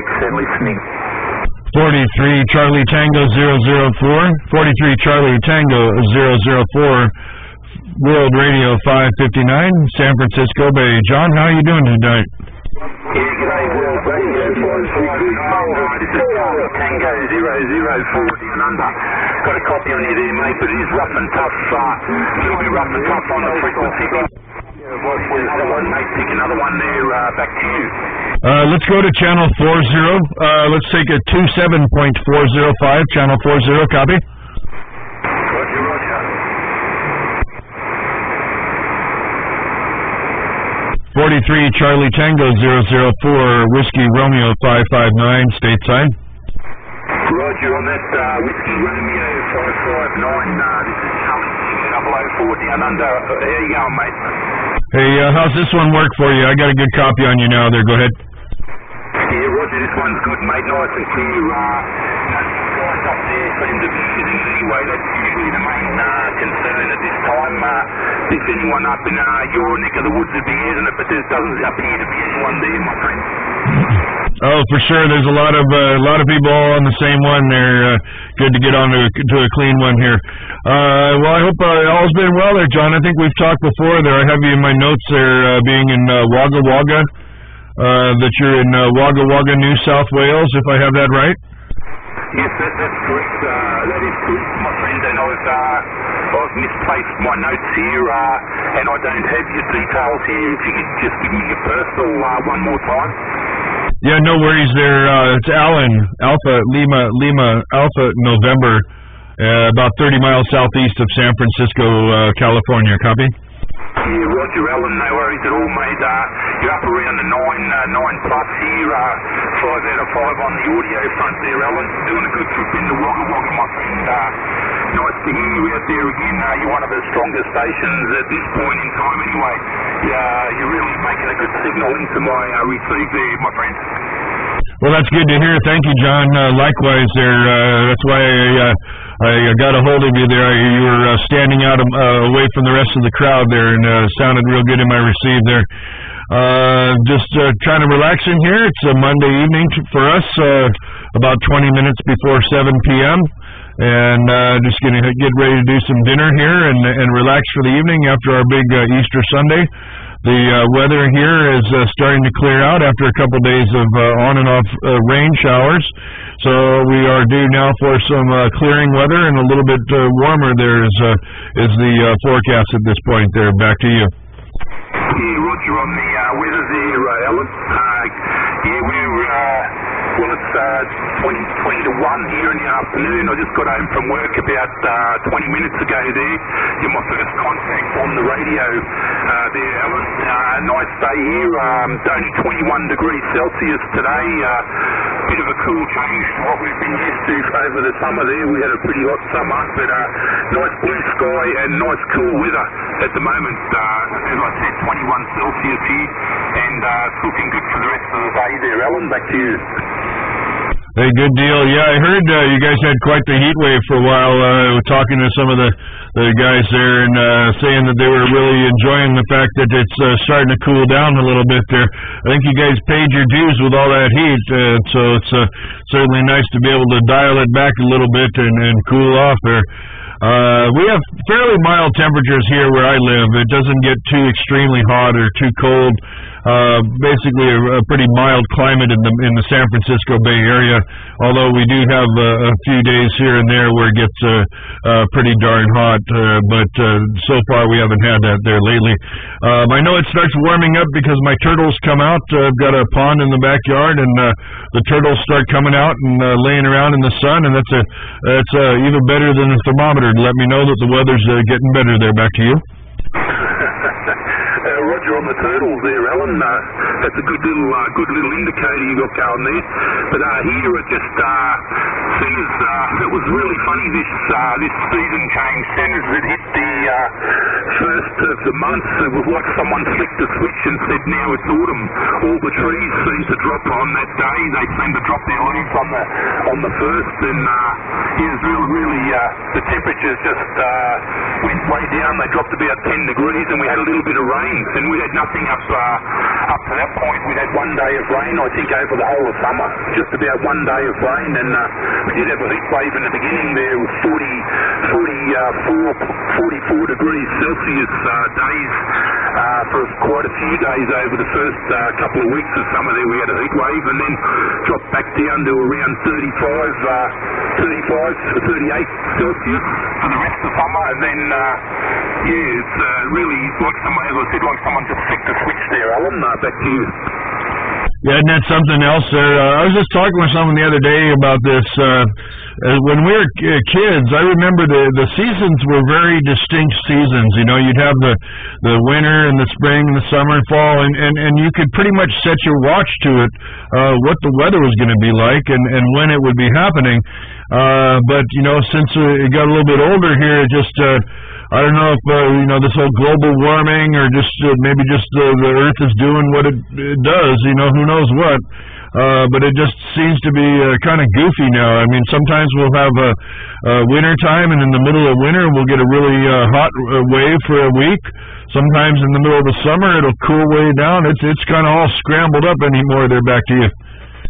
and listening. 43 Charlie Tango 004, 43 Charlie Tango 004, World Radio 559, San Francisco Bay. John, how are you doing tonight? Yeah, g'day, World Radio 559. This is Charlie Tango 004 down under. Got a copy on you there, mate, but it is rough and tough. It'll be rough and tough on the frequency. Another one, mate. Pick another one there. Back to you. Let's go to channel 40. Let's take a 27.405, channel 40, copy. Roger, roger. 43 Charlie Tango 004, Whiskey Romeo 559, stateside. Roger on that, Whiskey Romeo 559. This is Charlie Tango 004 down under. How you going, mate? Hey, how's this one work for you? I got a good copy on you now there. Go ahead. Yeah, Roger, this one's good, mate. Nice and clear. Guys up there seem to be shooting anyway. That's usually the main concern at this time. If anyone up in your neck of the woods would be using it, but there doesn't appear to be anyone there, my friend. Oh, for sure. There's a lot of people all on the same one. They're good to get on to a clean one here. Well, I hope all's been well there, John. I think we've talked before there. I have you in my notes there, being in Wagga Wagga. That you're in Wagga Wagga, New South Wales, if I have that right? Yes, that's correct. That is correct, my friend. And I've misplaced my notes here, and I don't have your details here. If you could just give me your personal one more time. Yeah, no worries there. It's Alan, Alpha, Lima, Alpha, November, about 30 miles southeast of San Francisco, California. Copy? Yeah, Roger, Alan, no worries at all, mate. You're up around the 9 plus here, 5 out of 5 on the audio front there, Alan. Doing a good trip into Wagga Wagga, my friend. Nice to hear you out there again. You're one of the strongest stations at this point in time anyway. You're really making a good signal into my receive there, my friend. Well, that's good to hear. Thank you, John. Likewise there. That's why I got a hold of you there. You were standing out away from the rest of the crowd there, and sounded real good in my receive there. Just trying to relax in here. It's a Monday evening for us, about 20 minutes before 7 p.m., and just going to get ready to do some dinner here and relax for the evening after our big Easter Sunday. The weather here is starting to clear out after a couple days of on and off rain showers. So we are due now for some clearing weather, and a little bit warmer there is the forecast at this point there. Back to you. Yeah, Roger, on the weather there, Alan. Well, it's 20 to 1 here in the afternoon. I just got home from work about 20 minutes ago there. You're my first contact on the radio there, Alan. Nice day here. Only 21 degrees Celsius today. Bit of a cool change to what we've been used to over the summer there. We had a pretty hot summer, but nice blue sky and nice cool weather at the moment. As I said, 21 Celsius here, and it's looking good for the rest of the day there, Alan. Back to you. Hey, good deal. Yeah, I heard you guys had quite the heat wave for a while. Talking to some of the guys there and saying that they were really enjoying the fact that it's starting to cool down a little bit there. I think you guys paid your dues with all that heat, so it's certainly nice to be able to dial it back a little bit and cool off there. We have fairly mild temperatures here where I live. It doesn't get too extremely hot or too cold. Basically a pretty mild climate in the San Francisco Bay Area, although we do have a few days here and there where it gets pretty darn hot, but so far we haven't had that there lately. I know it starts warming up because my turtles come out. I've got a pond in the backyard, and the turtles start coming out and laying around in the sun, and that's even better than a thermometer to let me know that the weather's getting better there. Back to you. Roger on the turtles there, Alan. That's a good little indicator you got going there. But here it just seems it was really funny this season change. Soon as it hit the first of the month, it was like someone flicked a switch and said, now it's autumn. All the trees seem to drop on that day. They seem to drop their leaves on the first, and it was really the temperatures just went way down. They dropped about 10 degrees, and we had a little bit of rain, and we had nothing up to that point. We had 1 day of rain, I think, over the whole of summer, just about 1 day of rain, and we did have a heat wave in the beginning there. It was 44 degrees Celsius days for quite a few days over the first couple of weeks of summer there. We had a heat wave, and then dropped back down to around 35 to 38 Celsius for the rest of summer, and then it's really like someone, as I said, like someone just flicked a switch there. Alan, back to you. Yeah, and that's something else there. I was just talking with someone the other day about this. When we were kids, I remember the seasons were very distinct seasons. You know, you'd have the winter and the spring and the summer and fall, and you could pretty much set your watch to it, what the weather was going to be like and when it would be happening. But, you know, since it got a little bit older here, it just... I don't know if, you know, this whole global warming or just maybe just the Earth is doing what it does, you know, who knows what. But it just seems to be kind of goofy now. I mean, sometimes we'll have winter time, and in the middle of winter we'll get a really hot wave for a week. Sometimes in the middle of the summer it'll cool way down. It's kind of all scrambled up anymore. They're back to you.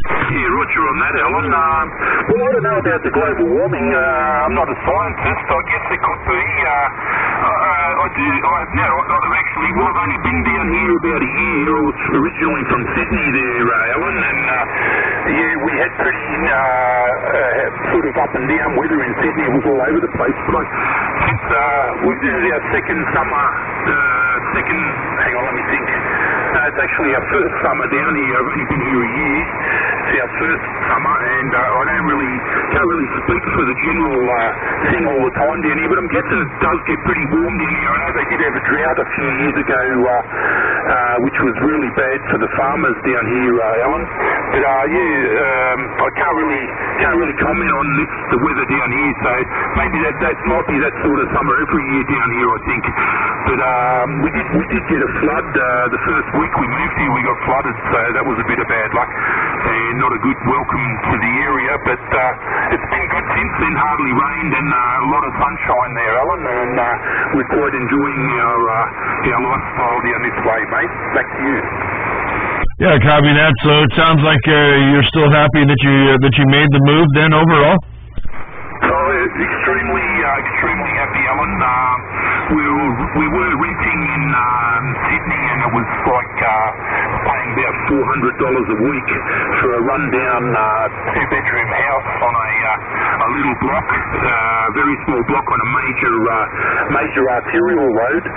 Yeah, Roger on that, Alan. Well, I don't know about the global warming. I'm not a scientist. I guess it could be. I've only been down here about a year. I was originally from Sydney there, Alan, and we had pretty sort of up and down weather in Sydney. It was all over the place. But since this is our second summer, hang on, let me think. It's actually our first summer down here. I've only been here a year. It's our first summer, and I can't really speak for the general thing all the time down here, but I'm guessing it does get pretty warm down here. I know they did have a drought a few years ago, which was really bad for the farmers down here, Alan. But I can't really comment on the weather down here. So maybe that might be that sort of summer every year down here, I think. But we did get a flood the first week we moved here. We got flooded, so that was a bit of bad luck and not a good welcome to the area. But it's been good since then. Hardly rained and a lot of sunshine there, Alan, and we're quite enjoying our lifestyle down this way, mate. Back to you. Yeah, copy that. So it sounds like you're still happy that you made the move then overall? Oh, extremely happy, Alan. We were renting in Sydney, and it was like paying about $400 a week for a rundown two-bedroom house on a little block, very small block on a major arterial road.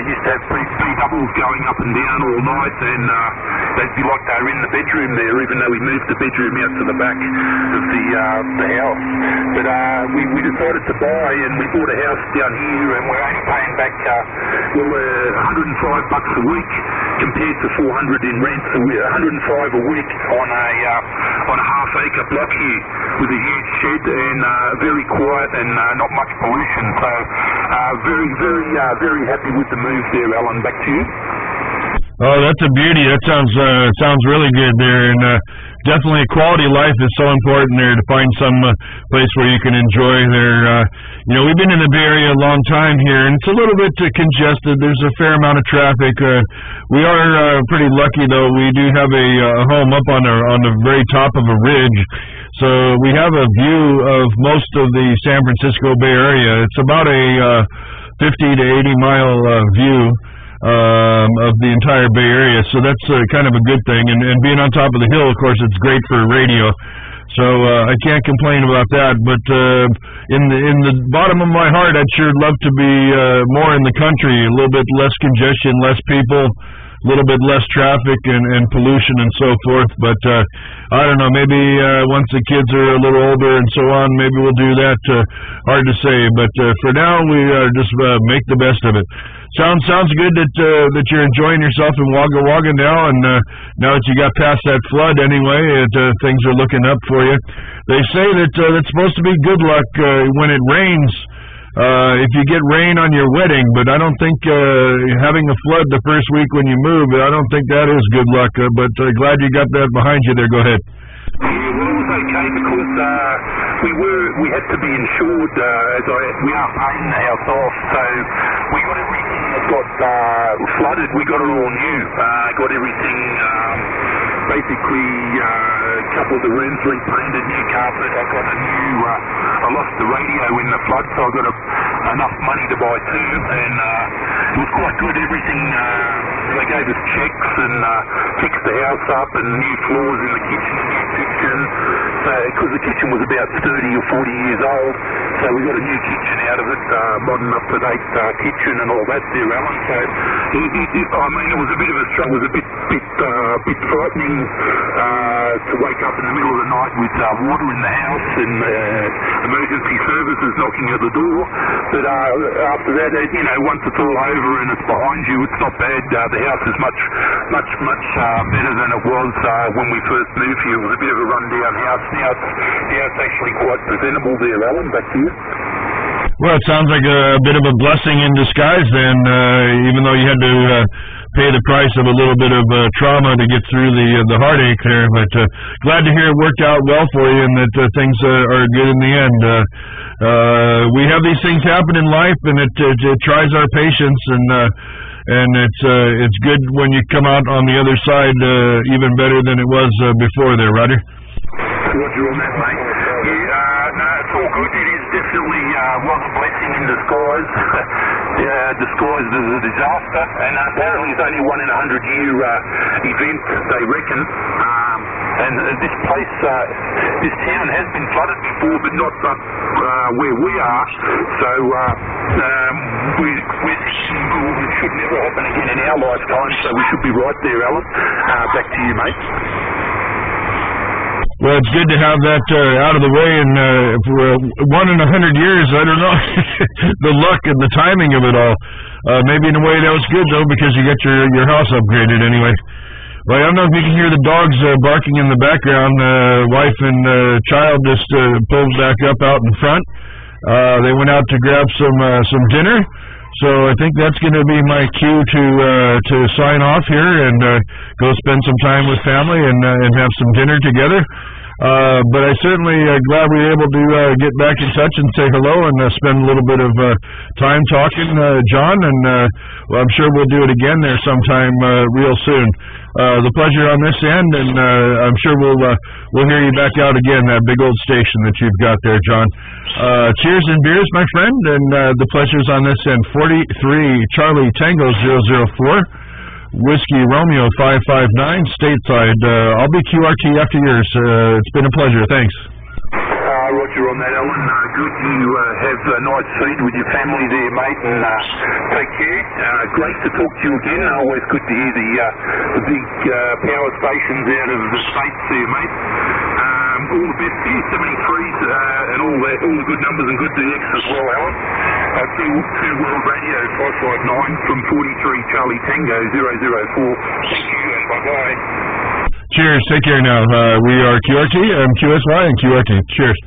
Used to have B doubles going up and down all night, and they'd be like they were in the bedroom there, even though we moved the bedroom out to the back of the house. But we decided to buy, and we bought a house down here, and we're only paying back $105 a week compared to $400 in rent. So we're $105 a week on a half-acre block here with a huge shed and very quiet and not much pollution. So very happy with the move there, Alan. Back to you. Oh, that's a beauty. That sounds really good there, and definitely quality of life is so important there to find some place where you can enjoy their. You know, we've been in the Bay Area a long time here, and it's a little bit congested. There's a fair amount of traffic. We are pretty lucky though. We do have a home up on the very top of a ridge, so we have a view of most of the San Francisco Bay Area. It's about a 50 to 80 mile view of the entire Bay Area, so that's kind of a good thing. And being on top of the hill, of course, it's great for radio. So I can't complain about that. But in the bottom of my heart, I'd sure love to be more in the country, a little bit less congestion, less people, a little bit less traffic and pollution and so forth. But I don't know, maybe once the kids are a little older and so on, maybe we'll do that. Hard to say, but for now we just make the best of it. Sounds good that you're enjoying yourself in Wagga Wagga now, and now that you got past that flood anyway, things are looking up for you. They say that it's supposed to be good luck when it rains. if you get rain on your wedding, but I don't think having a flood the first week when you move, I don't think that is good luck. But glad you got that behind you there. Go ahead. Yeah, well, it was okay because we had to be insured we are paying the house off, so we got everything that got flooded. We got it all new. Got everything. Basically, a couple of the rooms repainted, new carpet. I got a new. I lost the radio in the flood, so I got enough money to buy two, and it was quite good. Everything. They gave us checks and fixed the house up, and new floors in the kitchen, a new kitchen. So, because the kitchen was about 30 or 40 years old, so we got a new kitchen out of it, modern up-to-date kitchen and all that there, Alan. So, I mean, it was a bit of a struggle. It was a bit frightening to wake up in the middle of the night with water in the house and emergency services knocking at the door. But after that, once it's all over and it's behind you, it's not bad. The house is much better than it was when we first moved here. It was a bit of a rundown house. Now it's actually quite presentable there, Alan. Back to you. Well, it sounds like a bit of a blessing in disguise then, even though you had to pay the price of a little bit of trauma to get through the heartache there. But glad to hear it worked out well for you and that things are good in the end. We have these things happen in life, and it tries our patience, and it's good when you come out on the other side even better than it was before there, Roger. Roger on that, mate. Yeah, no, it's all good. It is definitely was a blessing in disguise. Disguised as a disaster, and apparently it's only 1 in 100-year event, they reckon. And this place, this town has been flooded before, but not where we are. So it should never happen again in our lifetime. So we should be right there, Alan. Back to you, mate. Well, it's good to have that out of the way, and for 1 in 100 years, I don't know, the luck and the timing of it all. Maybe in a way that was good, though, because you got your house upgraded anyway. Well, I don't know if you can hear the dogs barking in the background. Wife and child just pulled back up out in front. They went out to grab some dinner. So I think that's going to be my cue to sign off here and go spend some time with family and have some dinner together. But I certainly glad we were able to get back in touch and say hello and spend a little bit of time talking, John. And well, I'm sure we'll do it again there sometime real soon. The pleasure on this end, and I'm sure we'll hear you back out again, that big old station that you've got there, John. Cheers and beers, my friend, and the pleasure's on this end. 43 Charlie Tango 004, Whiskey Romeo 559, stateside. I'll be QRT after yours. It's been a pleasure. Thanks. Roger on that, Alan. Good you have a nice feed with your family there, mate, and take care. Great to talk to you again. Always good to hear the big power stations out of the States there, mate. All the best to you, 73s, and all the good numbers and good DX as well, Alan. Two World Radio 559 from 43 Charlie Tango 004. Thank you and bye-bye. Cheers. Take care now. We are QRT and QSY and QRT. Cheers.